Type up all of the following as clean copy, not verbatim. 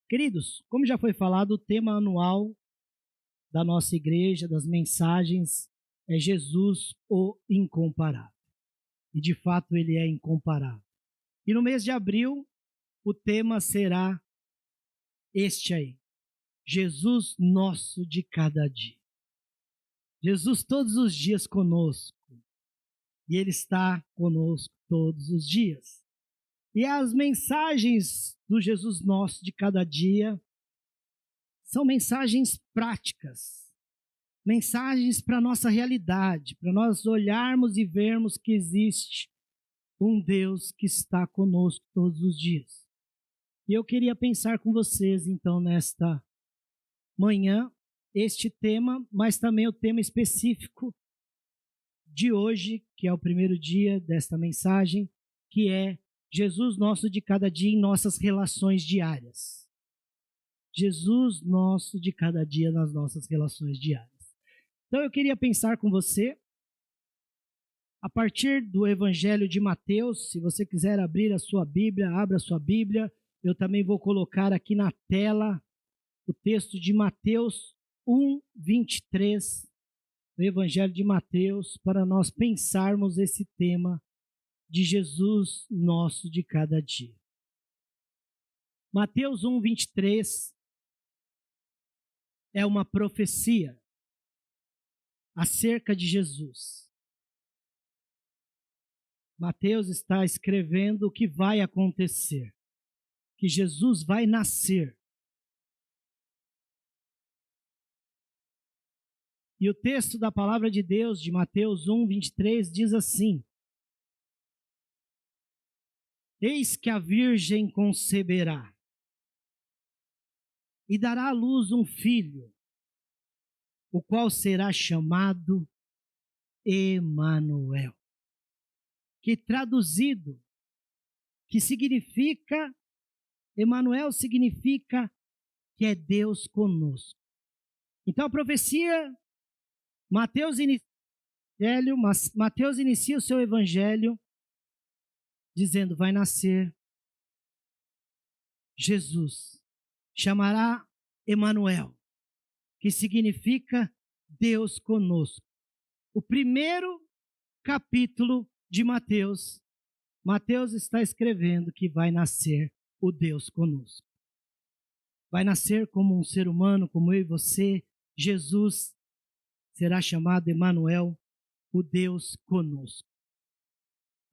Queridos, como já foi falado, o tema anual da nossa igreja, das mensagens, é Jesus, o incomparável. E de fato ele é incomparável. E no mês de abril, o tema será este aí: Jesus nosso de cada dia. Jesus todos os dias conosco. E ele está conosco todos os dias. E as mensagens do Jesus nosso de cada dia são mensagens práticas, mensagens para a nossa realidade, para nós olharmos e vermos que existe um Deus que está conosco todos os dias. E eu queria pensar com vocês, então, nesta manhã, este tema, mas também o tema específico de hoje, que é o primeiro dia desta mensagem, que é Jesus nosso de cada dia em nossas relações diárias. Jesus nosso de cada dia nas nossas relações diárias. Então eu queria pensar com você, a partir do Evangelho de Mateus. Se você quiser abrir a sua Bíblia, abra a sua Bíblia. Eu também vou colocar aqui na tela o texto de Mateus 1:23, o Evangelho de Mateus, para nós pensarmos esse tema de Jesus nosso de cada dia. Mateus 1:23 é uma profecia acerca de Jesus. Mateus está escrevendo o que vai acontecer, que Jesus vai nascer. E o texto da palavra de Deus, de Mateus 1:23, diz assim: Eis que a virgem conceberá e dará à luz um filho, o qual será chamado Emanuel, que traduzido, que significa, Emanuel significa que é Deus conosco. Então a profecia, Mateus inicia o seu evangelho dizendo: vai nascer Jesus, chamará Emanuel, que significa Deus conosco. O primeiro capítulo de Mateus, Mateus está escrevendo que vai nascer o Deus conosco. Vai nascer como um ser humano, como eu e você. Jesus será chamado Emanuel, o Deus conosco.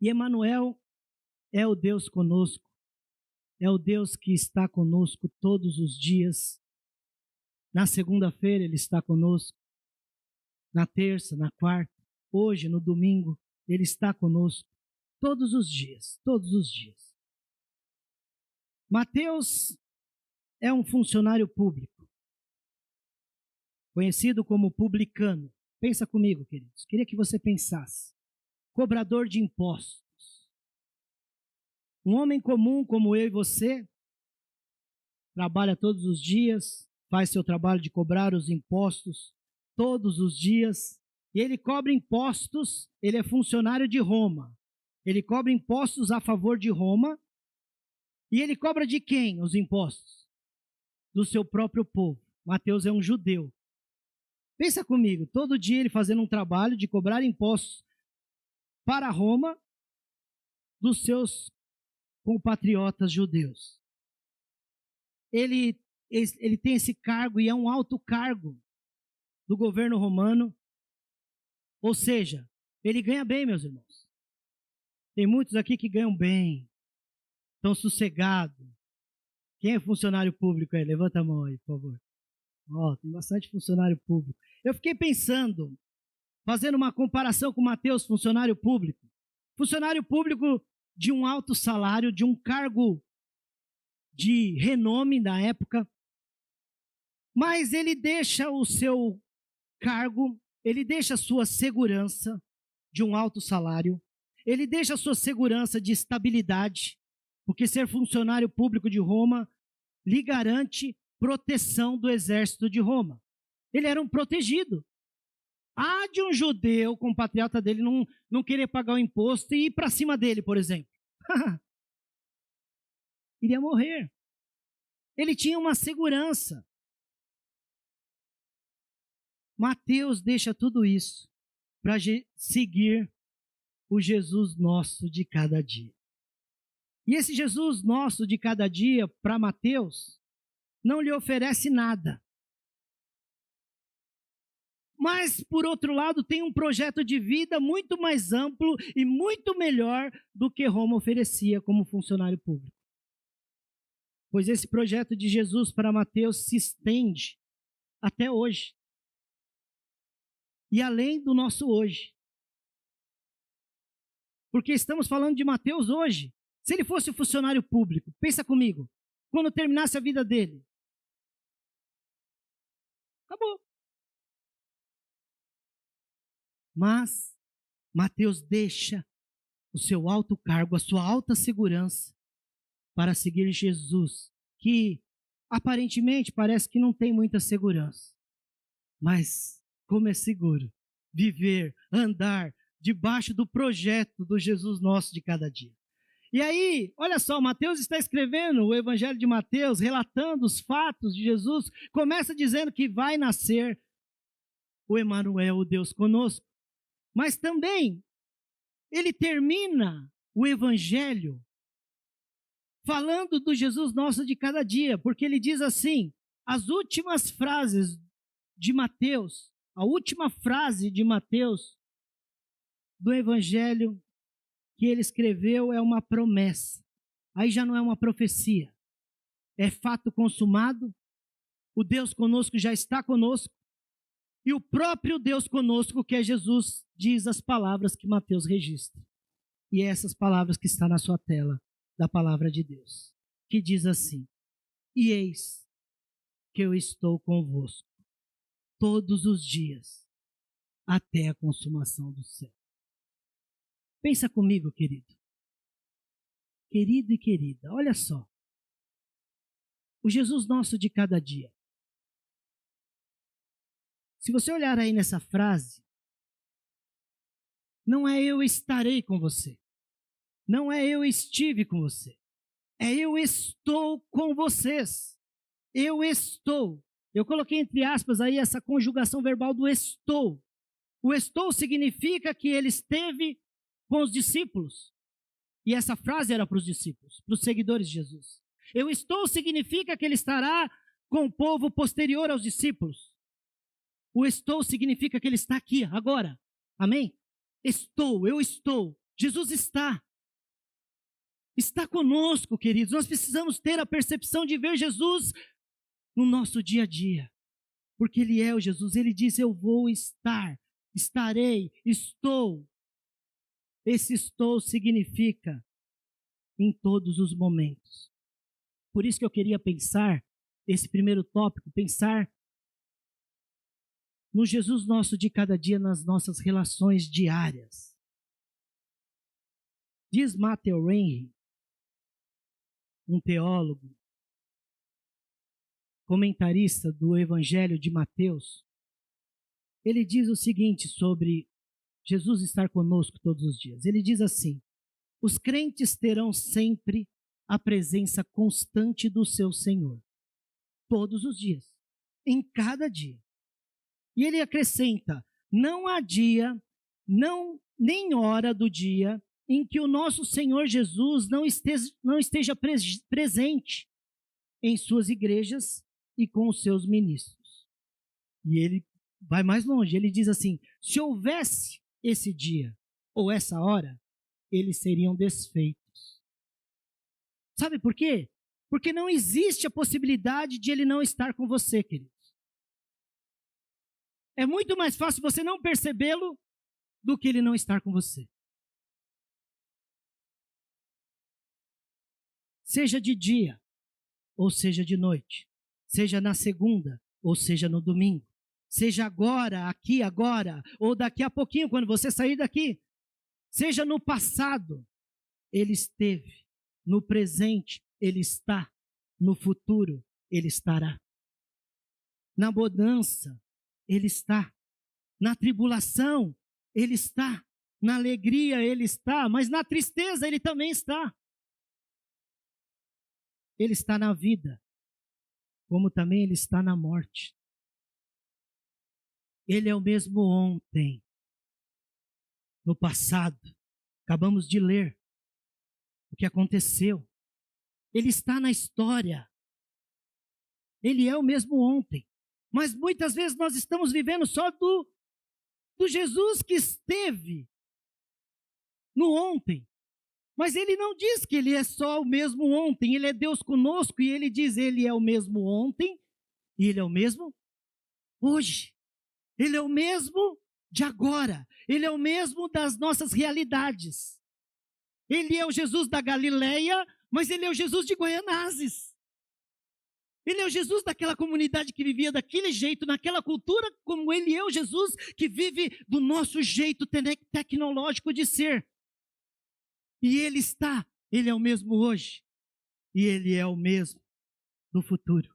E Emanuel é o Deus conosco, é o Deus que está conosco todos os dias. Na segunda-feira ele está conosco, na terça, na quarta, hoje, no domingo, ele está conosco todos os dias, todos os dias. Mateus é um funcionário público, conhecido como publicano. Pensa comigo, queridos, queria que você pensasse. Cobrador de impostos. Um homem comum como eu e você, trabalha todos os dias, faz seu trabalho de cobrar os impostos todos os dias, e ele cobra impostos, ele é funcionário de Roma. Ele cobra impostos a favor de Roma, e ele cobra de quem os impostos? Do seu próprio povo. Mateus é um judeu. Pensa comigo, todo dia ele fazendo um trabalho de cobrar impostos para Roma dos seus compatriotas judeus. Ele tem esse cargo e é um alto cargo do governo romano. Ou seja, ele ganha bem, meus irmãos. Tem muitos aqui que ganham bem, estão sossegados. Quem é funcionário público aí? Levanta a mão aí, por favor. Tem bastante funcionário público. Eu fiquei pensando, fazendo uma comparação com Mateus, funcionário público. Funcionário público de um alto salário, de um cargo de renome da época, mas ele deixa o seu cargo, ele deixa a sua segurança de um alto salário, ele deixa a sua segurança de estabilidade, porque ser funcionário público de Roma lhe garante proteção do exército de Roma. Ele era um protegido. Há de um judeu, compatriota dele, não querer pagar o imposto e ir para cima dele, por exemplo. Iria morrer. Ele tinha uma segurança. Mateus deixa tudo isso para seguir o Jesus nosso de cada dia. E esse Jesus nosso de cada dia, para Mateus, não lhe oferece nada. Mas, por outro lado, tem um projeto de vida muito mais amplo e muito melhor do que Roma oferecia como funcionário público. Pois esse projeto de Jesus para Mateus se estende até hoje. E além do nosso hoje. Porque estamos falando de Mateus hoje. Se ele fosse funcionário público, pensa comigo, quando terminasse a vida dele, acabou. Mas Mateus deixa o seu alto cargo, a sua alta segurança, para seguir Jesus, que aparentemente parece que não tem muita segurança. Mas como é seguro viver, andar debaixo do projeto do Jesus nosso de cada dia. E aí, olha só, Mateus está escrevendo o Evangelho de Mateus, relatando os fatos de Jesus, começa dizendo que vai nascer o Emanuel, o Deus conosco. Mas também, ele termina o Evangelho falando do Jesus nosso de cada dia, porque ele diz assim, as últimas frases de Mateus, a última frase de Mateus do Evangelho que ele escreveu é uma promessa. Aí já não é uma profecia, é fato consumado, o Deus conosco já está conosco, e o próprio Deus conosco, que é Jesus, diz as palavras que Mateus registra. E é essas palavras que estão na sua tela, da palavra de Deus, que diz assim, e eis que eu estou convosco todos os dias, até a consumação do céu. Pensa comigo, querido. Querido e querida, olha só. O Jesus nosso de cada dia. Se você olhar aí nessa frase, não é eu estarei com você. Não é eu estive com você. É eu estou com vocês. Eu estou. Eu coloquei entre aspas aí essa conjugação verbal do estou. O estou significa que ele esteve com os discípulos. E essa frase era para os discípulos, para os seguidores de Jesus. Eu estou significa que ele estará com o povo posterior aos discípulos. O estou significa que ele está aqui, agora. Amém? Estou, eu estou. Jesus está. Está conosco, queridos. Nós precisamos ter a percepção de ver Jesus no nosso dia a dia. Porque ele é o Jesus. Ele diz, eu vou estar, estarei, estou. Esse estou significa em todos os momentos. Por isso que eu queria pensar, esse primeiro tópico, pensar no Jesus nosso de cada dia nas nossas relações diárias. Diz Matthew Henry, um teólogo, comentarista do Evangelho de Mateus, ele diz o seguinte sobre Jesus estar conosco todos os dias. Ele diz assim, os crentes terão sempre a presença constante do seu Senhor, todos os dias, em cada dia. E ele acrescenta, não há dia, nem hora do dia em que o nosso Senhor Jesus não esteja presente em suas igrejas e com os seus ministros. E ele vai mais longe, ele diz assim, se houvesse esse dia ou essa hora, eles seriam desfeitos. Sabe por quê? Porque não existe a possibilidade de ele não estar com você, queridos. É muito mais fácil você não percebê-lo do que ele não estar com você. Seja de dia, ou seja de noite. Seja na segunda, ou seja no domingo. Seja agora, aqui, agora, ou daqui a pouquinho, quando você sair daqui. Seja no passado, ele esteve. No presente, ele está. No futuro, ele estará. Na bonança, ele está. Na tribulação, ele está. Na alegria, ele está. Mas na tristeza, ele também está. Ele está na vida. como também Ele está na morte. Ele é o mesmo ontem, no passado. Acabamos de ler o que aconteceu. Ele está na história. Ele é o mesmo ontem. Mas muitas vezes nós estamos vivendo só do Jesus que esteve no ontem. Mas ele não diz que ele é só o mesmo ontem. Ele é Deus conosco e ele diz ele é o mesmo ontem e ele é o mesmo hoje. Ele é o mesmo de agora. Ele é o mesmo das nossas realidades. Ele é o Jesus da Galileia, mas ele é o Jesus de Goianazes. Ele é o Jesus daquela comunidade que vivia daquele jeito, naquela cultura, como ele é o Jesus que vive do nosso jeito tecnológico de ser. E ele é o mesmo hoje, e ele é o mesmo do futuro.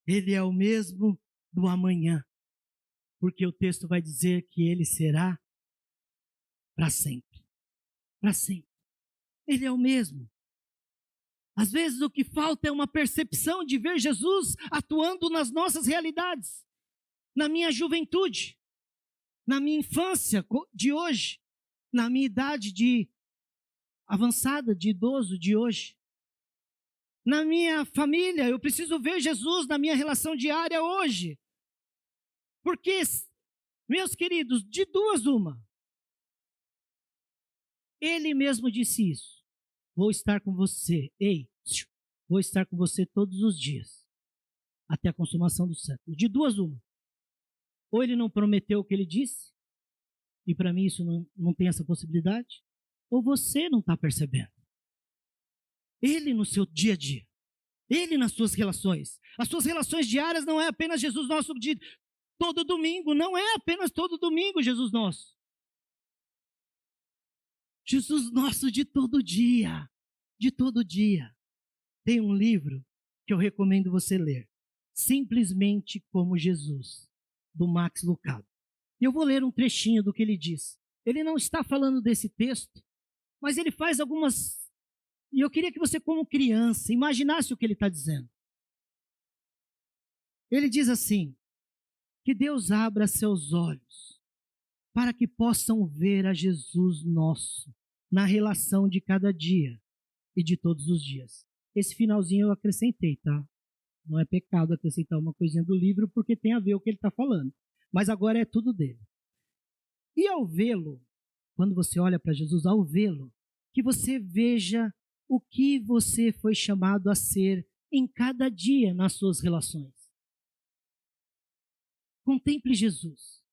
Ele é o mesmo do amanhã, porque o texto vai dizer que ele será para sempre. Para sempre. Ele é o mesmo. Às vezes o que falta é uma percepção de ver Jesus atuando nas nossas realidades. Na minha juventude, na minha infância de hoje, na minha idade de avançada, de idoso de hoje. Na minha família, eu preciso ver Jesus na minha relação diária hoje. Porque, meus queridos, de duas uma. Ele mesmo disse isso. Vou estar com você. Ei, vou estar com você todos os dias. Até a consumação do século. De duas uma. Ou ele não prometeu o que ele disse. E para mim isso não tem essa possibilidade. Ou você não está percebendo. Ele no seu dia a dia. Ele nas suas relações. As suas relações diárias não é apenas Jesus nosso de todo domingo. Não é apenas todo domingo Jesus nosso. Jesus nosso de todo dia. De todo dia. Tem um livro que eu recomendo você ler. Simplesmente como Jesus, do Max Lucado. E eu vou ler um trechinho do que ele diz. Ele não está falando desse texto, mas ele faz algumas... E eu queria que você, como criança, imaginasse o que ele está dizendo. Ele diz assim, que Deus abra seus olhos para que possam ver a Jesus nosso na relação de cada dia e de todos os dias. Esse finalzinho eu acrescentei, tá? Não é pecado acrescentar uma coisinha do livro, porque tem a ver com o que ele está falando. Mas agora é tudo dele. E ao vê-lo, quando você olha para Jesus, ao vê-lo, que você veja o que você foi chamado a ser em cada dia nas suas relações. Contemple Jesus.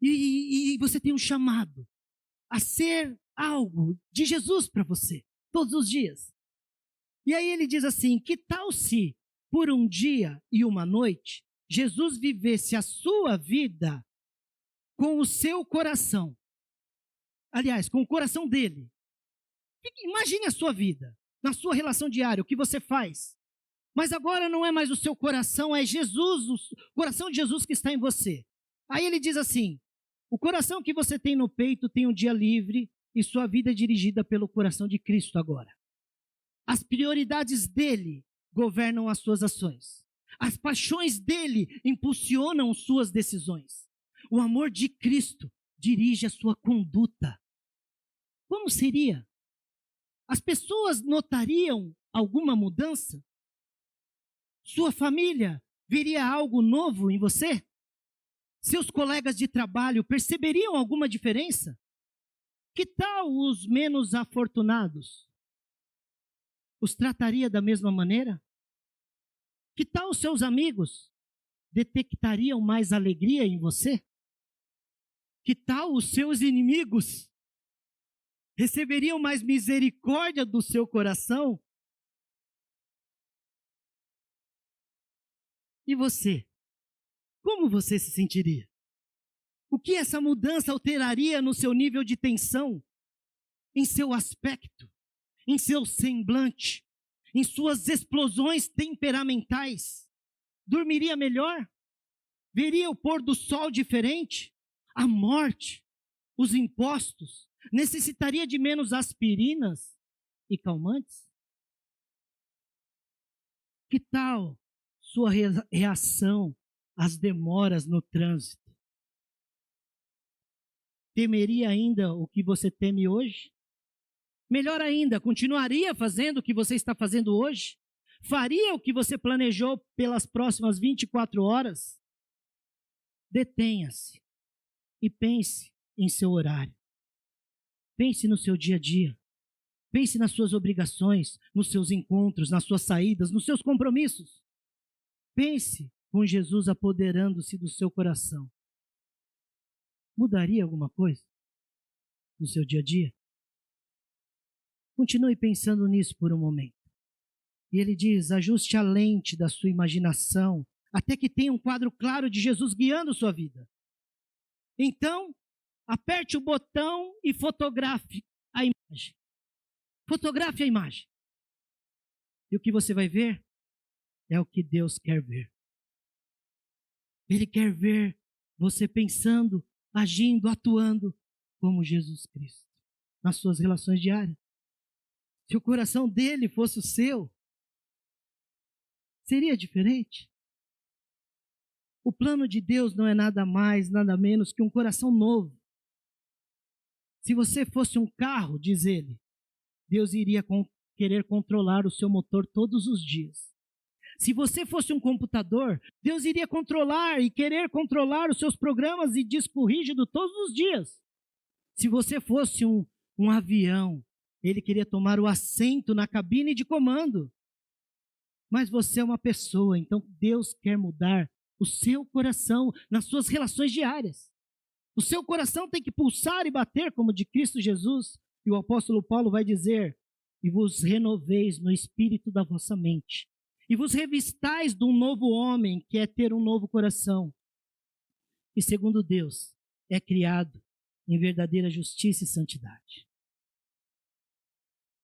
E você tem um chamado a ser algo de Jesus para você, todos os dias. E aí ele diz assim, que tal se, por um dia e uma noite, Jesus vivesse a sua vida com o seu coração. Aliás, com o coração dele. Imagine a sua vida, na sua relação diária, o que você faz. Mas agora não é mais o seu coração, é Jesus, o coração de Jesus que está em você. Aí ele diz assim, o coração que você tem no peito tem um dia livre e sua vida é dirigida pelo coração de Cristo agora. As prioridades dele governam as suas ações. As paixões dele impulsionam suas decisões. O amor de Cristo dirige a sua conduta. Como seria? As pessoas notariam alguma mudança? Sua família veria algo novo em você? Seus colegas de trabalho perceberiam alguma diferença? Que tal os menos afortunados? Os trataria da mesma maneira? Que tal os seus amigos? Detectariam mais alegria em você? Que tal os seus inimigos? Receberiam mais misericórdia do seu coração? E você? Como você se sentiria? O que essa mudança alteraria no seu nível de tensão? Em seu aspecto? Em seu semblante? Em suas explosões temperamentais? Dormiria melhor? Veria o pôr do sol diferente? A morte? Os impostos? Necessitaria de menos aspirinas e calmantes? Que tal sua reação às demoras no trânsito? Temeria ainda o que você teme hoje? Melhor ainda, continuaria fazendo o que você está fazendo hoje? Faria o que você planejou pelas próximas 24 horas? Detenha-se e pense em seu horário. Pense no seu dia a dia. Pense nas suas obrigações, nos seus encontros, nas suas saídas, nos seus compromissos. Pense com Jesus apoderando-se do seu coração. Mudaria alguma coisa no seu dia a dia? Continue pensando nisso por um momento. E ele diz, ajuste a lente da sua imaginação, até que tenha um quadro claro de Jesus guiando sua vida. Então, aperte o botão e fotografe a imagem. Fotografe a imagem. E o que você vai ver é o que Deus quer ver. Ele quer ver você pensando, agindo, atuando como Jesus Cristo nas suas relações diárias. Se o coração dele fosse o seu, seria diferente? O plano de Deus não é nada mais, nada menos que um coração novo. Se você fosse um carro, diz ele, Deus iria querer controlar o seu motor todos os dias. Se você fosse um computador, Deus iria controlar e querer controlar os seus programas e disco rígido todos os dias. Se você fosse um avião, ele queria tomar o assento na cabine de comando. Mas você é uma pessoa, então Deus quer mudar o seu coração nas suas relações diárias. O seu coração tem que pulsar e bater como de Cristo Jesus. E o apóstolo Paulo vai dizer, e vos renoveis no espírito da vossa mente. E vos revistais de um novo homem, que é ter um novo coração. E segundo Deus, é criado em verdadeira justiça e santidade.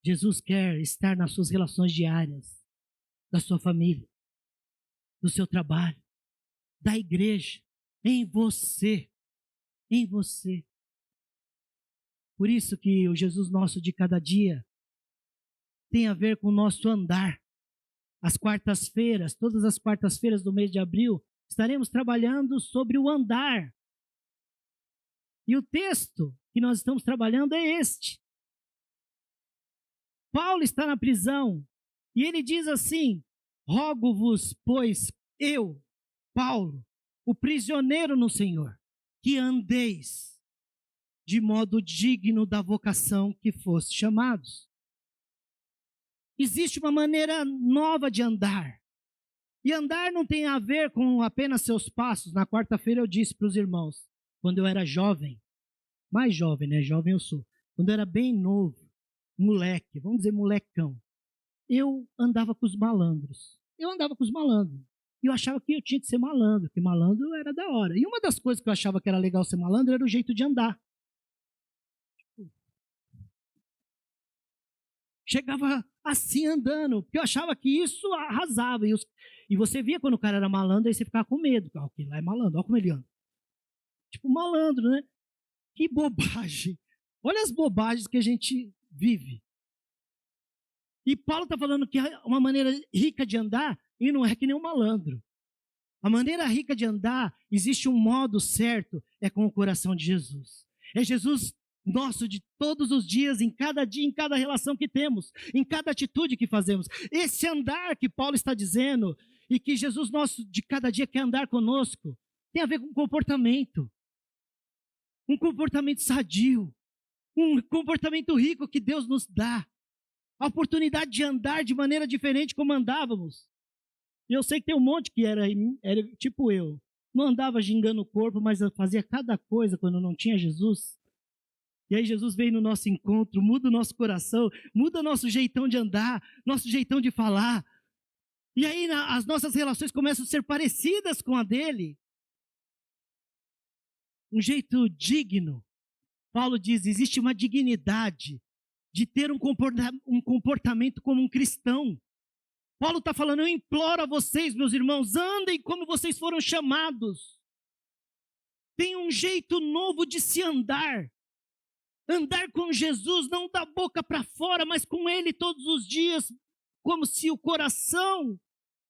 Jesus quer estar nas suas relações diárias, da sua família, do seu trabalho, da igreja, em você, em você. Por isso que o Jesus nosso de cada dia tem a ver com o nosso andar. Às quartas-feiras, todas as quartas-feiras do mês de abril, estaremos trabalhando sobre o andar. E o texto que nós estamos trabalhando é este. Paulo está na prisão e ele diz assim, rogo-vos, pois, eu, Paulo, o prisioneiro no Senhor, que andeis de modo digno da vocação que foste chamados. Existe uma maneira nova de andar. E andar não tem a ver com apenas seus passos. Na quarta-feira eu disse para os irmãos, quando eu era jovem, mais jovem, né? Jovem eu sou. Quando eu era bem novo, moleque, vamos dizer molecão, eu andava com os malandros. E eu achava que eu tinha que ser malandro, que malandro era da hora. E uma das coisas que eu achava que era legal ser malandro era o jeito de andar. Chegava assim andando, porque eu achava que isso arrasava. E você via quando o cara era malandro, aí você ficava com medo. Aquele lá é malandro, olha como ele anda. Tipo malandro, né? Que bobagem. Olha as bobagens que a gente vive. E Paulo está falando que uma maneira rica de andar, e não é que nem um malandro. A maneira rica de andar, existe um modo certo, é com o coração de Jesus. É Jesus nosso de todos os dias, em cada dia, em cada relação que temos, em cada atitude que fazemos. Esse andar que Paulo está dizendo, e que Jesus nosso de cada dia quer andar conosco, tem a ver com comportamento. Um comportamento sadio, um comportamento rico que Deus nos dá. A oportunidade de andar de maneira diferente como andávamos. E eu sei que tem um monte que era tipo eu. Não andava gingando o corpo, mas fazia cada coisa quando não tinha Jesus. E aí Jesus vem no nosso encontro, muda o nosso coração, muda nosso jeitão de andar, nosso jeitão de falar. E aí as nossas relações começam a ser parecidas com a dele. Um jeito digno. Paulo diz, existe uma dignidade de ter um comportamento como um cristão. Paulo está falando, eu imploro a vocês, meus irmãos, andem como vocês foram chamados. Tem um jeito novo de se andar. Andar com Jesus, não da boca para fora, mas com Ele todos os dias, como se o coração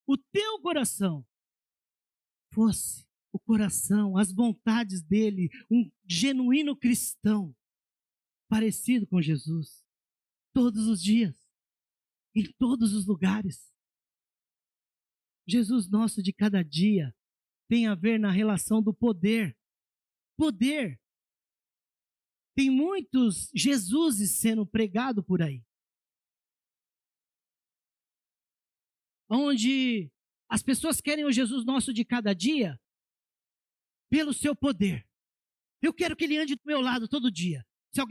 o teu coração fosse o coração, as vontades dele, um genuíno cristão, parecido com Jesus, todos os dias, em todos os lugares. Jesus nosso de cada dia tem a ver na relação do poder. Poder. Tem muitos Jesuses sendo pregados por aí, onde as pessoas querem o Jesus nosso de cada dia pelo seu poder. Eu quero que ele ande do meu lado todo dia. Se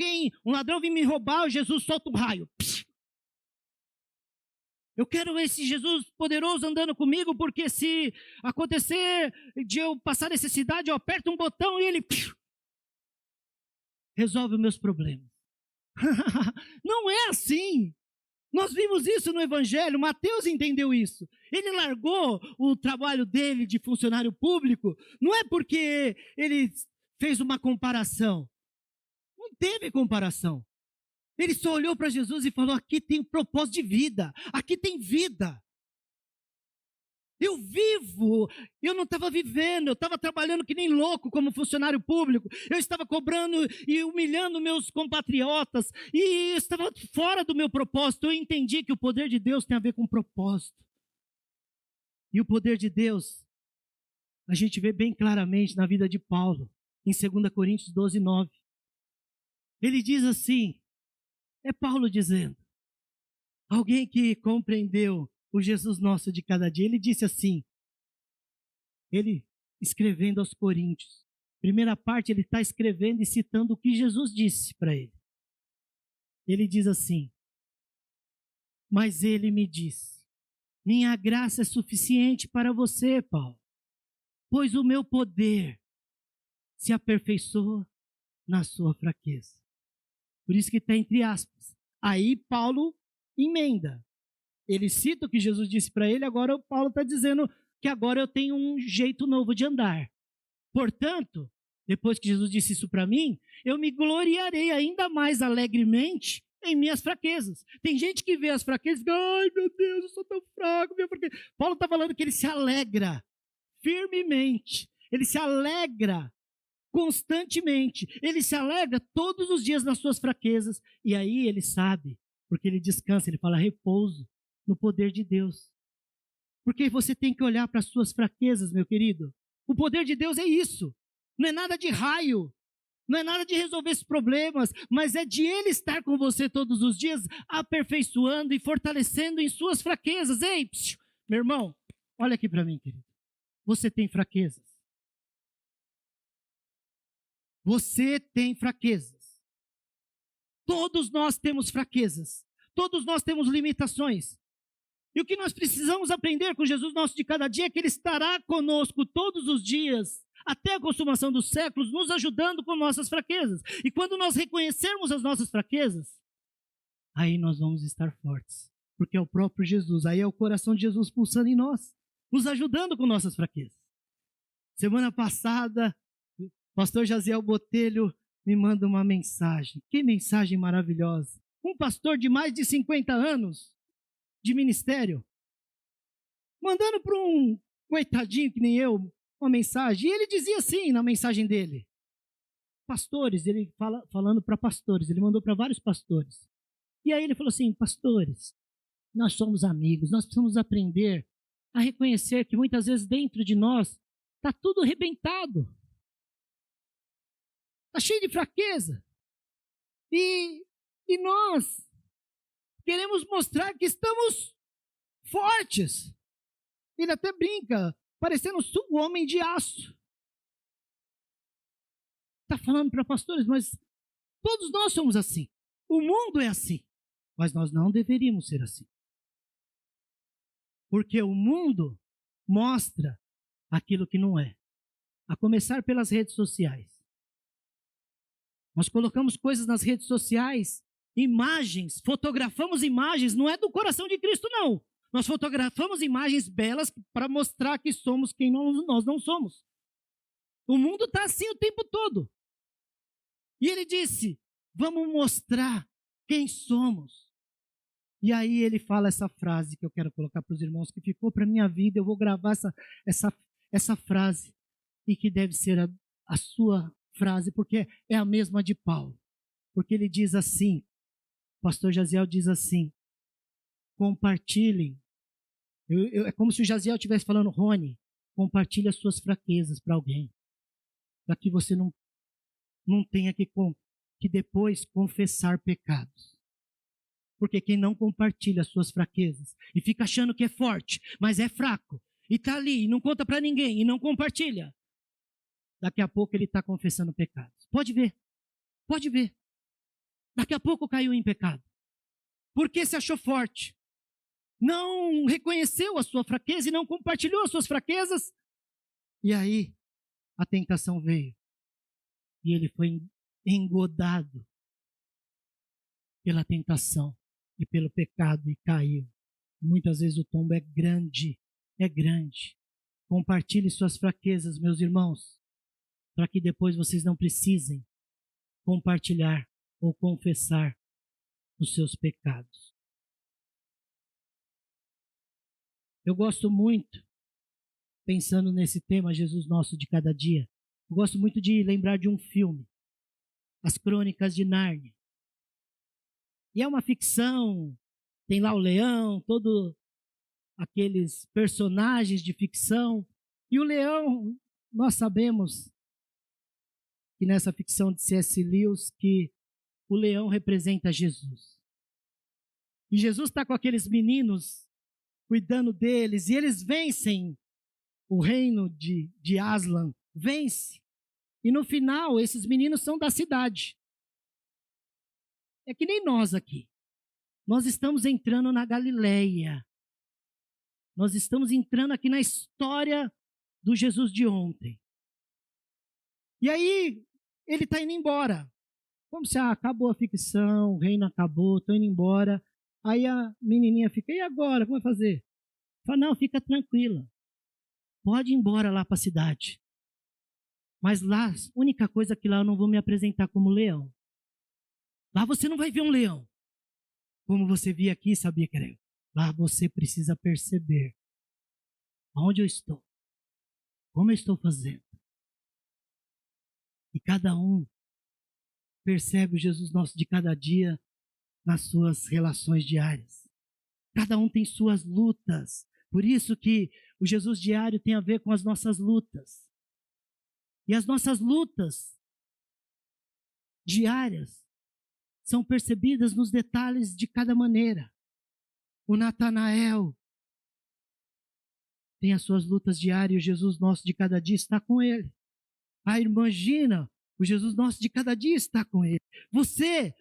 um ladrão vir me roubar, o Jesus solta um raio. Eu quero esse Jesus poderoso andando comigo, porque se acontecer de eu passar necessidade, eu aperto um botão e ele resolve os meus problemas. Não é assim. Nós vimos isso no Evangelho, Mateus entendeu isso. Ele largou o trabalho dele de funcionário público, não é porque ele fez uma comparação. Não teve comparação. Ele só olhou para Jesus e falou: aqui tem um propósito de vida, aqui tem vida. Eu vivo, eu não estava vivendo, eu estava trabalhando que nem louco como funcionário público, eu estava cobrando e humilhando meus compatriotas, e estava fora do meu propósito. Eu entendi que o poder de Deus tem a ver com propósito. E o poder de Deus, a gente vê bem claramente na vida de Paulo, em 2 Coríntios 12, 9. Ele diz assim, é Paulo dizendo, alguém que compreendeu o Jesus nosso de cada dia, ele disse assim, ele escrevendo aos Coríntios, primeira parte ele está escrevendo e citando o que Jesus disse para ele. Ele diz assim, mas ele me disse, minha graça é suficiente para você, Paulo, pois o meu poder se aperfeiçoa na sua fraqueza. Por isso que está entre aspas. Aí Paulo emenda. Ele cita o que Jesus disse para ele, agora o Paulo está dizendo que agora eu tenho um jeito novo de andar. Portanto, depois que Jesus disse isso para mim, eu me gloriarei ainda mais alegremente em minhas fraquezas. Tem gente que vê as fraquezas e fica, ai meu Deus, eu sou tão fraco, minha fraqueza. Paulo está falando que ele se alegra firmemente, ele se alegra constantemente, ele se alegra todos os dias nas suas fraquezas, e aí ele sabe, porque ele descansa, ele fala repouso no poder de Deus. Porque você tem que olhar para as suas fraquezas, meu querido. O poder de Deus é isso. Não é nada de raio, não é nada de resolver esses problemas, mas é de Ele estar com você todos os dias, aperfeiçoando e fortalecendo em suas fraquezas. Ei, meu irmão, olha aqui para mim, querido. Você tem fraquezas. Você tem fraquezas. Todos nós temos fraquezas. Todos nós temos limitações. E o que nós precisamos aprender com Jesus nosso de cada dia é que Ele estará conosco todos os dias, até a consumação dos séculos, nos ajudando com nossas fraquezas. E quando nós reconhecermos as nossas fraquezas, aí nós vamos estar fortes. Porque é o próprio Jesus, aí é o coração de Jesus pulsando em nós, nos ajudando com nossas fraquezas. Semana passada, o pastor Jaziel Botelho me manda uma mensagem. Que mensagem maravilhosa. Um pastor de mais de 50 anos de ministério, mandando para um coitadinho que nem eu, uma mensagem. E ele dizia assim na mensagem dele. Pastores, ele falando para pastores, ele mandou para vários pastores. E aí ele falou assim, pastores, nós somos amigos, nós precisamos aprender a reconhecer que muitas vezes dentro de nós está tudo arrebentado. Está cheio de fraqueza. E nós queremos mostrar que estamos fortes. Ele até brinca, parecendo um homem de aço. Está falando para pastores, mas todos nós somos assim. O mundo é assim. Mas nós não deveríamos ser assim. Porque o mundo mostra aquilo que não é. A começar pelas redes sociais. Nós colocamos coisas nas redes sociais, imagens, fotografamos imagens, não é do coração de Cristo, não. Nós fotografamos imagens belas para mostrar que somos quem nós não somos. O mundo está assim o tempo todo. E ele disse, vamos mostrar quem somos. E aí ele fala essa frase que eu quero colocar para os irmãos, que ficou para a minha vida. Eu vou gravar essa frase, e que deve ser a sua frase, porque é a mesma de Paulo. Porque ele diz assim, o pastor Jaziel diz assim: compartilhem. É como se o Jaziel estivesse falando: Rony, compartilhe as suas fraquezas para alguém, para que você não tenha que depois confessar pecados. Porque quem não compartilha as suas fraquezas e fica achando que é forte, mas é fraco, e está ali, e não conta para ninguém, e não compartilha, daqui a pouco ele está confessando pecados. Pode ver. Daqui a pouco caiu em pecado. Porque se achou forte. Não reconheceu a sua fraqueza e não compartilhou as suas fraquezas. E aí, a tentação veio. E ele foi engodado pela tentação e pelo pecado e caiu. Muitas vezes o tombo é grande. Compartilhe suas fraquezas, meus irmãos, para que depois vocês não precisem compartilhar ou confessar os seus pecados. Eu gosto muito, pensando nesse tema, Jesus Nosso de Cada Dia, eu gosto muito de lembrar de um filme, As Crônicas de Nárnia. E é uma ficção, tem lá o leão, todos aqueles personagens de ficção. E o leão, nós sabemos que nessa ficção de C.S. Lewis, que o leão representa Jesus. E Jesus está com aqueles meninos, cuidando deles, e eles vencem o reino de Aslan, vence. E no final, esses meninos são da cidade. É que nem nós aqui. Nós estamos entrando na Galileia. Nós estamos entrando aqui na história do Jesus de ontem. E aí, ele está indo embora. Como se acabou a ficção, o reino acabou, estou indo embora. Aí a menininha fica: e agora? Como vai fazer? Fala: não, fica tranquila. Pode ir embora lá para a cidade. Mas lá, a única coisa que lá eu não vou me apresentar como leão. Lá você não vai ver um leão. Como você via aqui, sabia que era eu. Lá você precisa perceber aonde eu estou. Como eu estou fazendo. E cada um percebe o Jesus Nosso de cada dia nas suas relações diárias. Cada um tem suas lutas. Por isso que o Jesus diário tem a ver com as nossas lutas. E as nossas lutas diárias são percebidas nos detalhes de cada maneira. O Natanael tem as suas lutas diárias, o Jesus Nosso de cada dia está com ele. A irmã Gina, o Jesus Nosso de cada dia está com ele. Você,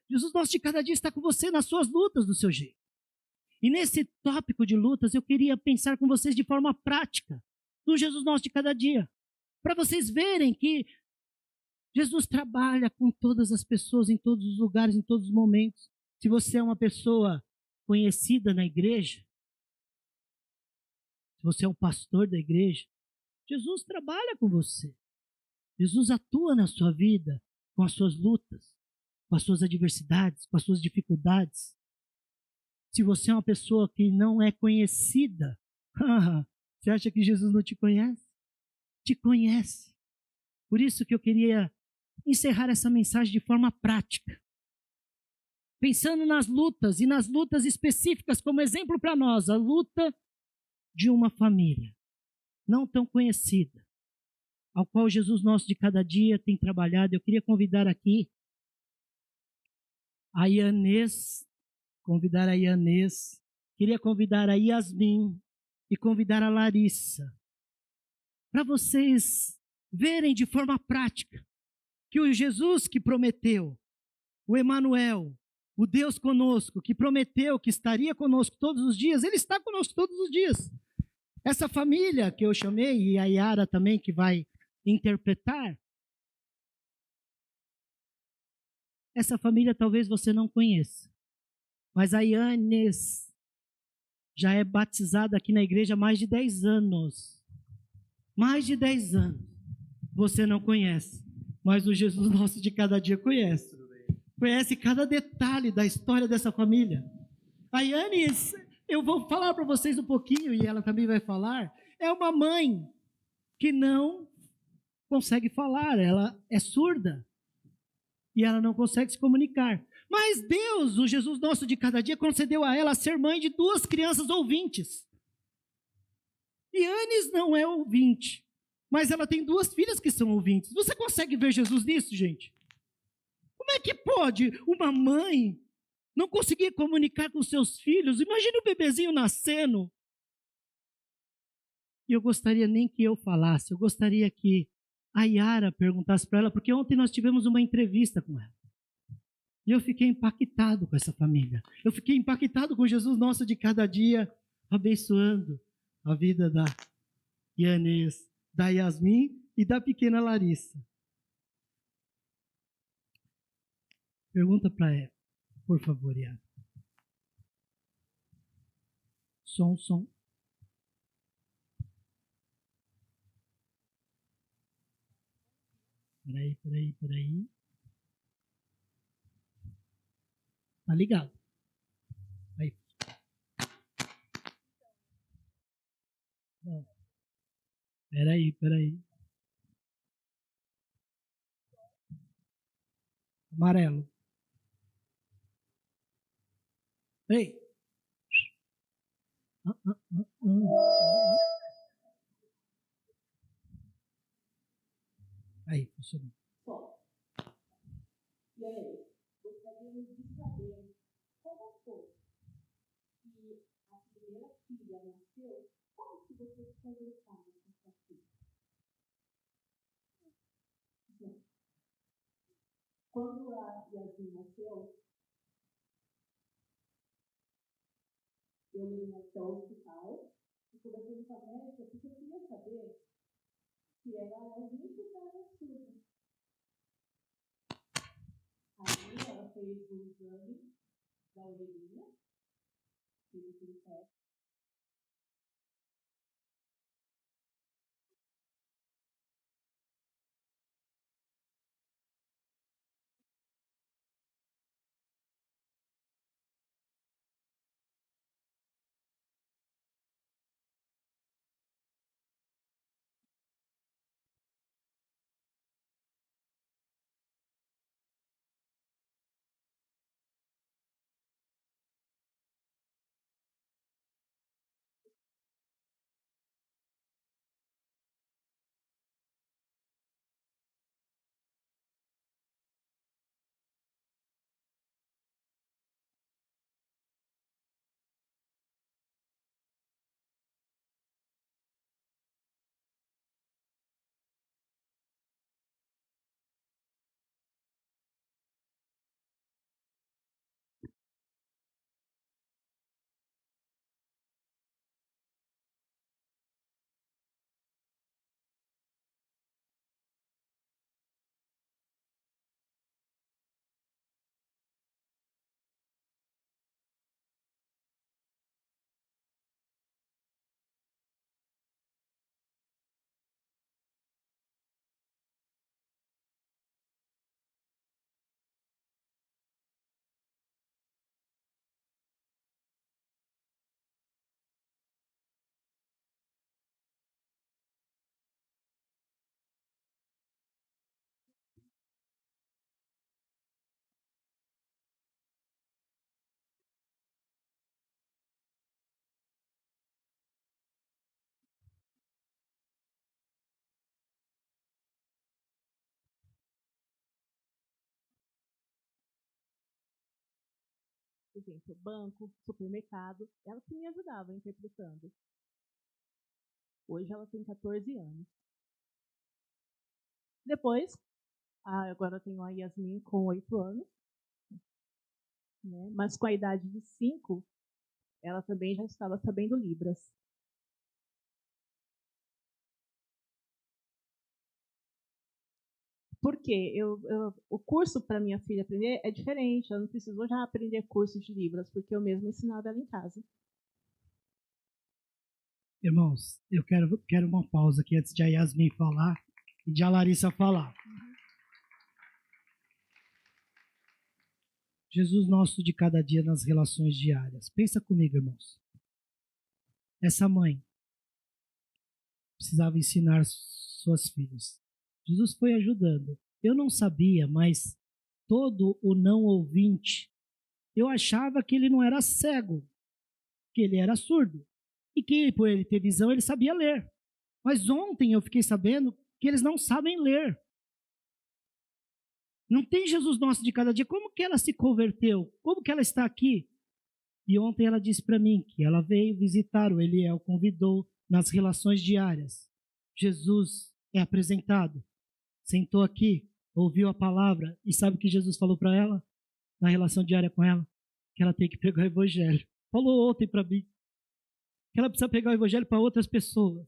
Jesus Nosso de cada dia está com você nas suas lutas do seu jeito. E nesse tópico de lutas, eu queria pensar com vocês de forma prática, do Jesus Nosso de cada dia, para vocês verem que Jesus trabalha com todas as pessoas, em todos os lugares, em todos os momentos. Se você é uma pessoa conhecida na igreja, se você é um pastor da igreja, Jesus trabalha com você. Jesus atua na sua vida, com as suas lutas, com as suas adversidades, com as suas dificuldades. Se você é uma pessoa que não é conhecida, você acha que Jesus não te conhece? Te conhece. Por isso que eu queria encerrar essa mensagem de forma prática. Pensando nas lutas, e nas lutas específicas, como exemplo para nós, a luta de uma família não tão conhecida, ao qual Jesus Nosso de cada dia tem trabalhado. Eu queria convidar aqui a Ianês, queria convidar a Yasmin e convidar a Larissa, para vocês verem de forma prática que o Jesus que prometeu, o Emanuel, o Deus conosco, que prometeu que estaria conosco todos os dias, ele está conosco todos os dias. Essa família que eu chamei, e a Yara também que vai interpretar, essa família talvez você não conheça, mas a Yanes já é batizada aqui na igreja há mais de 10 anos. Mais de 10 anos. Você não conhece, mas o Jesus Nosso de cada dia conhece. Conhece cada detalhe da história dessa família. A Yanis, eu vou falar para vocês um pouquinho, e ela também vai falar, é uma mãe que não consegue falar, ela é surda e ela não consegue se comunicar. Mas Deus, o Jesus nosso de cada dia, concedeu a ela ser mãe de 2 crianças ouvintes. E Yanis não é ouvinte, mas ela tem 2 filhas que são ouvintes. Você consegue ver Jesus nisso, gente? Como é que pode uma mãe não conseguir comunicar com seus filhos? Imagine o bebezinho nascendo. E eu gostaria nem que eu falasse, eu gostaria que a Yara perguntasse para ela, porque ontem nós tivemos uma entrevista com ela. E eu fiquei impactado com essa família. Eu fiquei impactado com Jesus nosso de cada dia, abençoando a vida da Yanis, da Yasmin e da pequena Larissa. Pergunta para ela, por favor, Yara. Som. Peraí. Tá ligado? Aí. Não. Peraí. Amarelo. Ei. Aí, funcionou. E aí, gostaríamos de saber como foi que a primeira filha nasceu, como que vocês conversaram com essa filha? Quando a Yasmin nasceu, eu levei até o hospital e conversei com a médica porque eu queria saber se ela era ouvinte ou se ela era surda. Aí ela fez o exame da orelhinha, fez aquele teste. Por exemplo, banco, supermercado, ela que me ajudava interpretando. Hoje ela tem 14 anos. Depois, agora eu tenho a Yasmin com 8 anos, né? Mas com a idade de 5, ela também já estava sabendo Libras. Porque o curso para minha filha aprender é diferente. Ela não precisou já aprender curso de Libras, porque eu mesma ensinava ela em casa. Irmãos, eu quero uma pausa aqui antes de a Yasmin falar e de a Larissa falar. Jesus nosso de cada dia nas relações diárias. Pensa comigo, irmãos. Essa mãe precisava ensinar suas filhas. Jesus foi ajudando. Eu não sabia, mas todo o não ouvinte, eu achava que ele não era cego, que ele era surdo. E que por ele ter visão, ele sabia ler. Mas ontem eu fiquei sabendo que eles não sabem ler. Não tem Jesus nosso de cada dia. Como que ela se converteu? Como que ela está aqui? E ontem ela disse para mim que ela veio visitar o Eliel, convidou nas relações diárias. Jesus é apresentado. Sentou aqui, ouviu a palavra e sabe o que Jesus falou para ela? Na relação diária com ela? Que ela tem que pregar o evangelho. Falou ontem para mim. Que ela precisa pregar o evangelho para outras pessoas.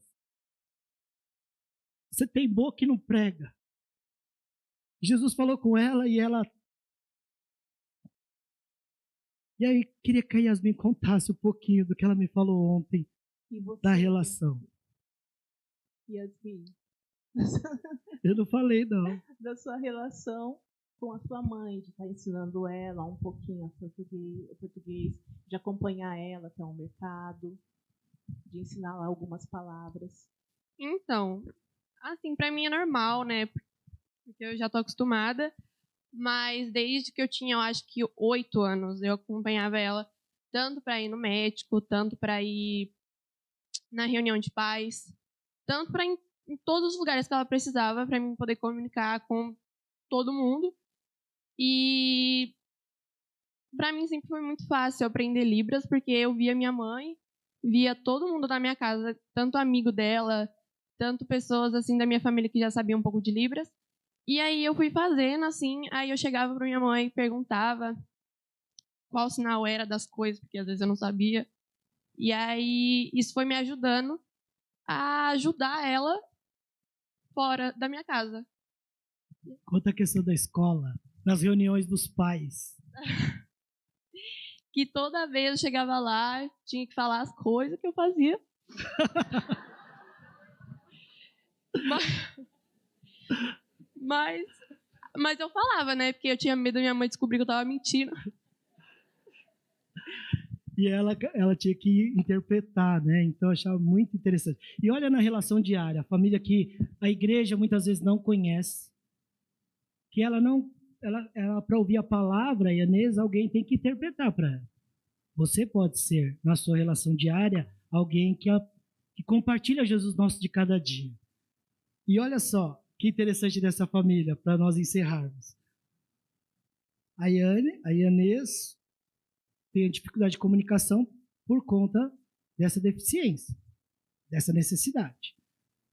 Você tem boca e não prega. Jesus falou com ela e ela... E aí, queria que a Yasmin contasse um pouquinho do que ela me falou ontem da relação. Yasmin, Eu não falei, não. da sua relação com a sua mãe, de estar ensinando ela um pouquinho o português, de acompanhar ela até o mercado, de ensinar lá algumas palavras. Então, assim, pra mim é normal, né? Porque eu já tô acostumada. Mas desde que eu tinha, eu acho que 8 anos, eu acompanhava ela tanto para ir no médico, tanto para ir na reunião de pais, tanto para ir em todos os lugares que ela precisava para mim poder comunicar com todo mundo. E para mim sempre foi muito fácil aprender Libras, porque eu via minha mãe, via todo mundo da minha casa, tanto amigo dela, tanto pessoas assim da minha família que já sabiam um pouco de Libras. E aí eu fui fazendo assim, aí eu chegava para minha mãe e perguntava qual sinal era das coisas, porque às vezes eu não sabia. E aí isso foi me ajudando a ajudar ela fora da minha casa. Conta a questão da escola, nas reuniões dos pais. Que toda vez eu chegava lá, tinha que falar as coisas que eu fazia. Mas eu falava, né? Porque eu tinha medo da minha mãe descobrir que eu tava mentindo. E ela tinha que interpretar, né? Então eu achava muito interessante. E olha na relação diária, a família que a igreja muitas vezes não conhece, que ela para ouvir a palavra, Inês, alguém tem que interpretar para ela. Você pode ser, na sua relação diária, alguém que compartilha Jesus nosso de cada dia. E olha só, que interessante dessa família, para nós encerrarmos. A Inês tem dificuldade de comunicação por conta dessa deficiência, dessa necessidade.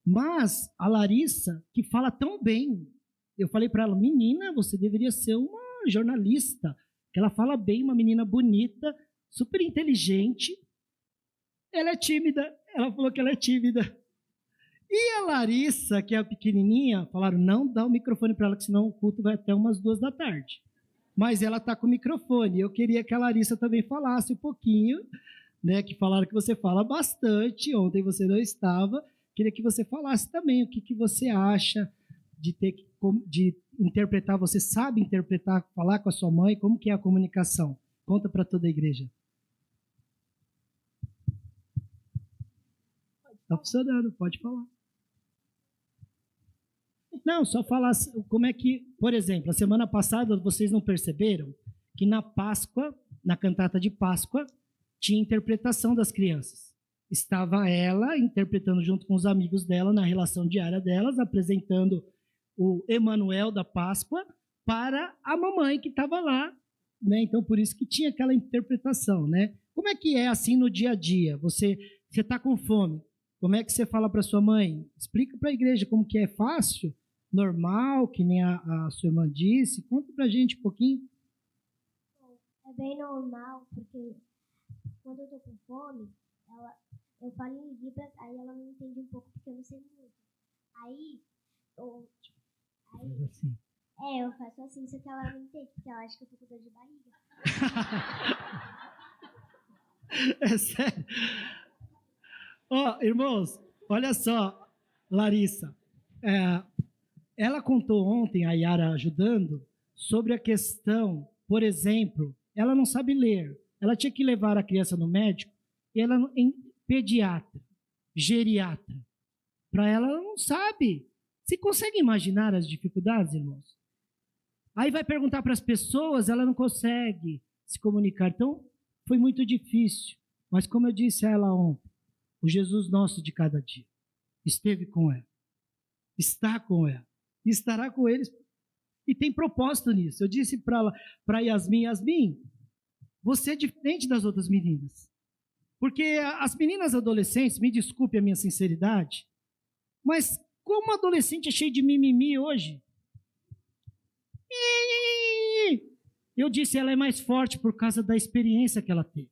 Mas a Larissa, que fala tão bem, eu falei para ela, menina, você deveria ser uma jornalista, que ela fala bem, uma menina bonita, super inteligente. Ela é tímida, ela falou que ela é tímida. E a Larissa, que é a pequenininha, falaram, não dá o microfone para ela, que senão o culto vai até umas 2 da tarde. Mas ela está com o microfone. Eu queria que a Larissa também falasse um pouquinho, né? Que falaram que você fala bastante, ontem você não estava. Queria que você falasse também o que você acha de interpretar. Você sabe interpretar, falar com a sua mãe, como que é a comunicação? Conta para toda a igreja. Está funcionando, pode falar. Não, só falar como é que, por exemplo, a semana passada vocês não perceberam que na Páscoa, na cantata de Páscoa, tinha interpretação das crianças. Estava ela interpretando junto com os amigos dela na relação diária delas, apresentando o Emanuel da Páscoa para a mamãe que estava lá, né? Então por isso que tinha aquela interpretação, né? Como é que é assim no dia a dia? Você está com fome? Como é que você fala para sua mãe? Explica para a igreja como que é fácil. Normal, que nem a sua irmã disse? Conta pra gente um pouquinho. É bem normal, porque quando eu tô com fome, eu falo em Libras, aí ela não entende um pouco, porque eu não sei muito. Aí Assim. eu faço assim, só que ela não entende, porque ela acha que eu tô com dor de barriga. É sério? Ó, irmãos, olha só, Larissa. Ela contou ontem, a Yara ajudando, sobre a questão por exemplo, ela não sabe ler. Ela tinha que levar a criança no médico, e ela em pediatra, geriatra. Para ela não sabe. Você consegue imaginar as dificuldades, irmãos? Aí vai perguntar para as pessoas, ela não consegue se comunicar. Então, foi muito difícil. Mas como eu disse a ela ontem, o Jesus nosso de cada dia esteve com ela, está com ela, estará com eles. E tem propósito nisso. Eu disse para Yasmin, você é diferente das outras meninas. Porque as meninas adolescentes, me desculpe a minha sinceridade, mas como adolescente é cheio de mimimi hoje. Eu disse, ela é mais forte por causa da experiência que ela teve.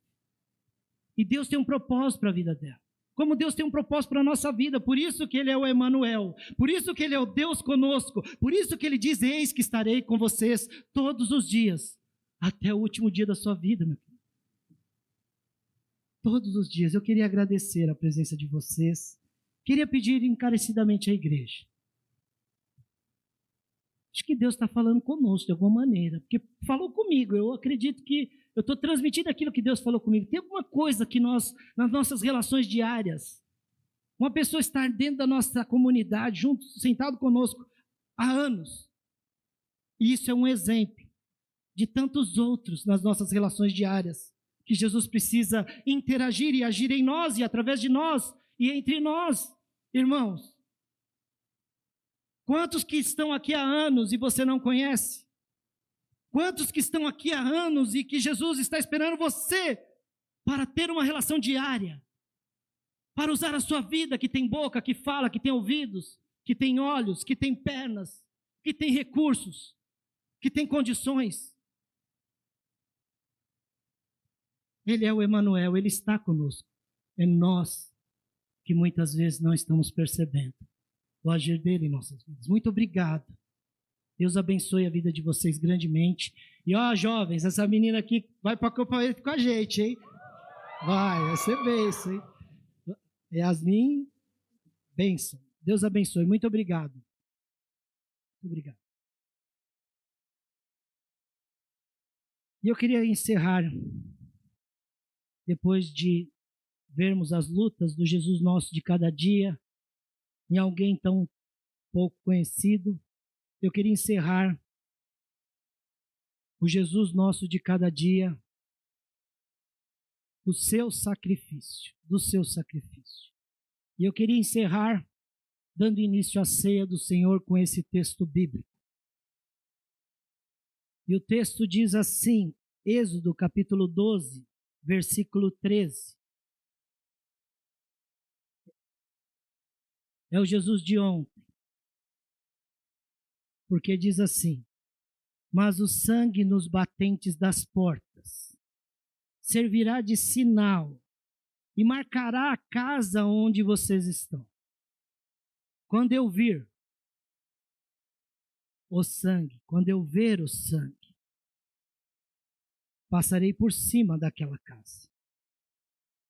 E Deus tem um propósito para a vida dela. Como Deus tem um propósito para a nossa vida. Por isso que Ele é o Emanuel. Por isso que Ele é o Deus conosco. Por isso que Ele diz, eis que estarei com vocês todos os dias. Até o último dia da sua vida, meu filho. Todos os dias. Eu queria agradecer a presença de vocês. Queria pedir encarecidamente à igreja. Acho que Deus está falando conosco de alguma maneira. Porque falou comigo. Eu acredito que eu estou transmitindo aquilo que Deus falou comigo. Tem alguma coisa que nós, nas nossas relações diárias, uma pessoa estar dentro da nossa comunidade, junto, sentado conosco há anos. E isso é um exemplo de tantos outros nas nossas relações diárias, que Jesus precisa interagir e agir em nós e através de nós e entre nós, irmãos. Quantos que estão aqui há anos e você não conhece? Quantos que estão aqui há anos e que Jesus está esperando você para ter uma relação diária? Para usar a sua vida, que tem boca, que fala, que tem ouvidos, que tem olhos, que tem pernas, que tem recursos, que tem condições. Ele é o Emanuel, Ele está conosco. É nós que muitas vezes não estamos percebendo o agir dele em nossas vidas. Muito obrigado. Deus abençoe a vida de vocês grandemente. E ó, jovens, essa menina aqui vai para a Copa com a gente, hein? Vai ser bênção, hein? Yasmin, bênção. Deus abençoe. Muito obrigado. Muito obrigado. E eu queria encerrar, depois de vermos as lutas do Jesus nosso de cada dia, em alguém tão pouco conhecido, eu queria encerrar o Jesus nosso de cada dia, do seu sacrifício. E eu queria encerrar dando início à ceia do Senhor com esse texto bíblico. E o texto diz assim, Êxodo capítulo 12, versículo 13. É o Jesus de ontem. Porque diz assim, mas o sangue nos batentes das portas servirá de sinal e marcará a casa onde vocês estão. Quando eu ver o sangue, passarei por cima daquela casa.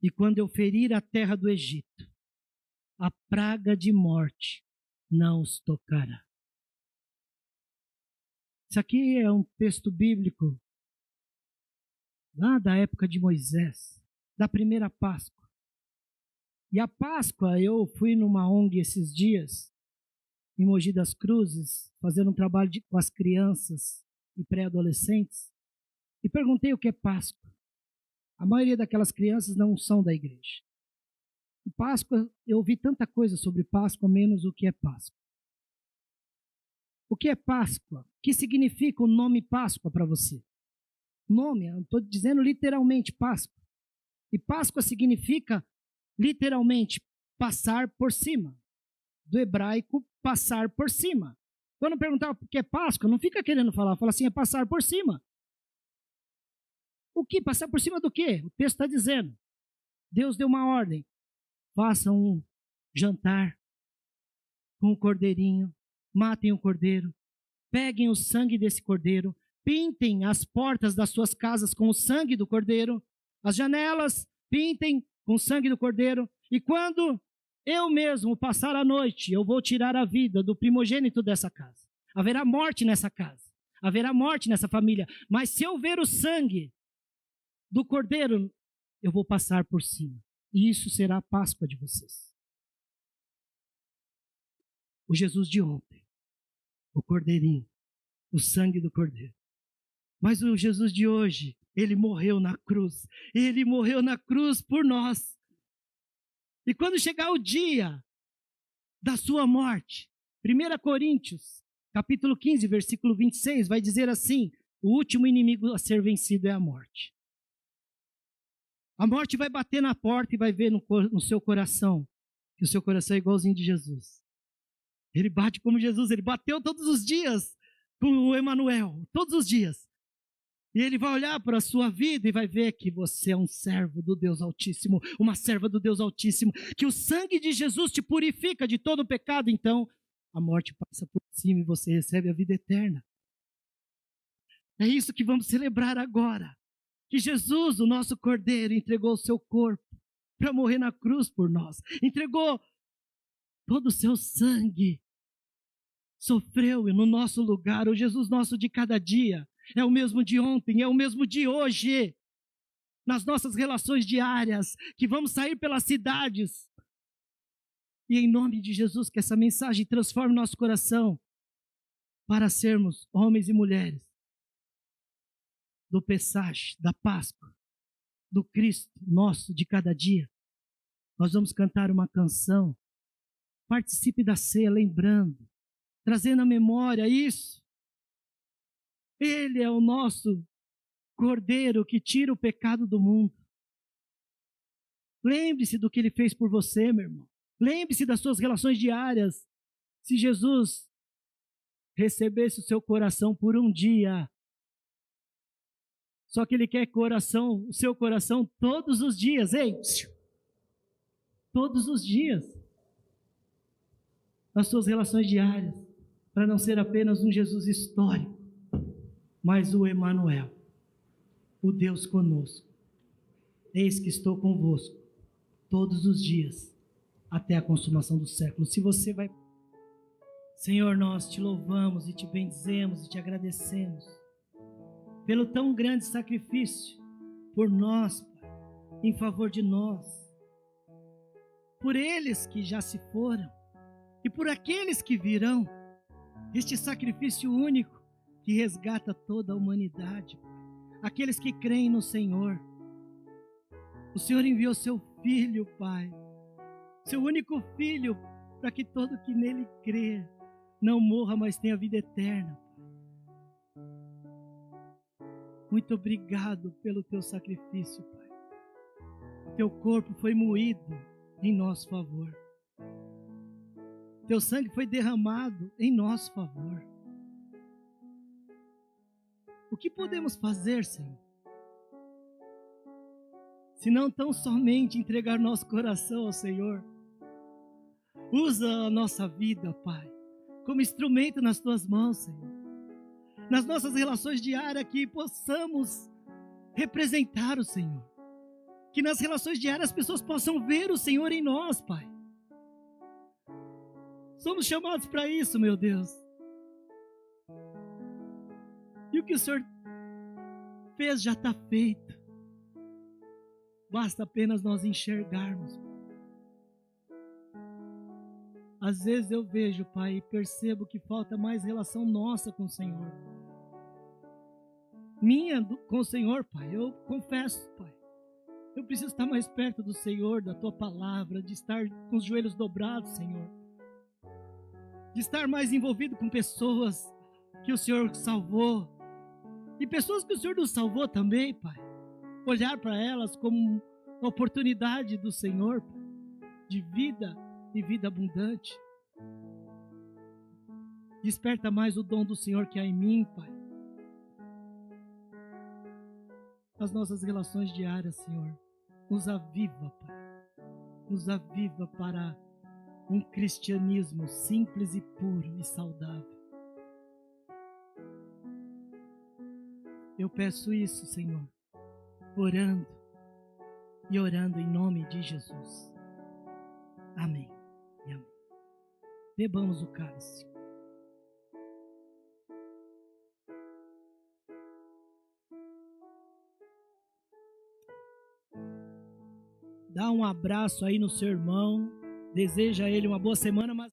E quando eu ferir a terra do Egito, a praga de morte não os tocará. Isso aqui é um texto bíblico lá da época de Moisés, da primeira Páscoa. E a Páscoa, eu fui numa ONG esses dias, em Mogi das Cruzes, fazendo um trabalho com as crianças e pré-adolescentes, e perguntei o que é Páscoa. A maioria daquelas crianças não são da igreja. E Páscoa, eu ouvi tanta coisa sobre Páscoa, menos o que é Páscoa. O que é Páscoa? O que significa o nome Páscoa para você? Nome, eu estou dizendo literalmente Páscoa. E Páscoa significa, literalmente, passar por cima. Do hebraico, passar por cima. Quando perguntar o que é Páscoa, não fica querendo falar, fala assim, é passar por cima. O que? Passar por cima do quê? O texto está dizendo. Deus deu uma ordem. Façam um jantar com o cordeirinho, matem o cordeiro, peguem o sangue desse cordeiro, pintem as portas das suas casas com o sangue do cordeiro, as janelas pintem com o sangue do cordeiro, e quando eu mesmo passar a noite, eu vou tirar a vida do primogênito dessa casa. Haverá morte nessa casa, haverá morte nessa família. Mas se eu ver o sangue do cordeiro, eu vou passar por cima. E isso será a Páscoa de vocês. O Jesus de ontem, o cordeirinho, o sangue do cordeiro. Mas o Jesus de hoje, ele morreu na cruz. Ele morreu na cruz por nós. E quando chegar o dia da sua morte, 1 Coríntios, capítulo 15, versículo 26, vai dizer assim: o último inimigo a ser vencido é a morte. A morte vai bater na porta e vai ver no seu coração, que o seu coração é igualzinho de Jesus. Ele bate como Jesus, ele bateu todos os dias com o Emanuel, todos os dias. E ele vai olhar para a sua vida e vai ver que você é um servo do Deus Altíssimo, uma serva do Deus Altíssimo, que o sangue de Jesus te purifica de todo o pecado. Então, a morte passa por cima e você recebe a vida eterna. É isso que vamos celebrar agora. Que Jesus, o nosso Cordeiro, entregou o seu corpo para morrer na cruz por nós. Entregou todo o seu sangue. Sofreu no nosso lugar. O Jesus nosso de cada dia é o mesmo de ontem, é o mesmo de hoje. Nas nossas relações diárias, que vamos sair pelas cidades. E em nome de Jesus, que essa mensagem transforme nosso coração para sermos homens e mulheres do Pessach, da Páscoa, do Cristo nosso de cada dia. Nós vamos cantar uma canção. Participe da ceia, lembrando, trazendo à memória isso. Ele é o nosso Cordeiro que tira o pecado do mundo. Lembre-se do que ele fez por você, meu irmão. Lembre-se das suas relações diárias. Se Jesus recebesse o seu coração por um dia, só que ele quer o seu coração todos os dias, ei? Todos os dias. Nas suas relações diárias, para não ser apenas um Jesus histórico, mas o Emanuel, o Deus conosco. Eis que estou convosco todos os dias, até a consumação do século. Se você vai... Senhor, nós te louvamos e te bendizemos e te agradecemos pelo tão grande sacrifício por nós, Pai, em favor de nós, por eles que já se foram e por aqueles que virão, este sacrifício único que resgata toda a humanidade, aqueles que creem no Senhor. O Senhor enviou seu Filho, Pai, seu único Filho, para que todo que nele crê não morra, mas tenha vida eterna. Muito obrigado pelo teu sacrifício, Pai. Teu corpo foi moído em nosso favor. Teu sangue foi derramado em nosso favor. O que podemos fazer, Senhor? Se não tão somente entregar nosso coração ao Senhor. Usa a nossa vida, Pai, como instrumento nas tuas mãos, Senhor. Nas nossas relações diárias, que possamos representar o Senhor. Que nas relações diárias as pessoas possam ver o Senhor em nós, Pai. Somos chamados para isso, meu Deus. E o que o Senhor fez já está feito. Basta apenas nós enxergarmos. Às vezes eu vejo, Pai, e percebo que falta mais relação nossa com o Senhor. Com o Senhor, Pai. Eu confesso, Pai. Eu preciso estar mais perto do Senhor, da Tua palavra, de estar com os joelhos dobrados, Senhor. De estar mais envolvido com pessoas que o Senhor salvou. E pessoas que o Senhor nos salvou também, Pai. Olhar para elas como uma oportunidade do Senhor, Pai, de vida e vida abundante. Desperta mais o dom do Senhor que há em mim, Pai. As nossas relações diárias, Senhor. Nos aviva, Pai. Nos aviva para um cristianismo simples e puro e saudável. Eu peço isso, Senhor, orando e orando em nome de Jesus. Amém e amém. Bebamos o cálice. Dá um abraço aí no seu irmão. Deseja a ele uma boa semana, mas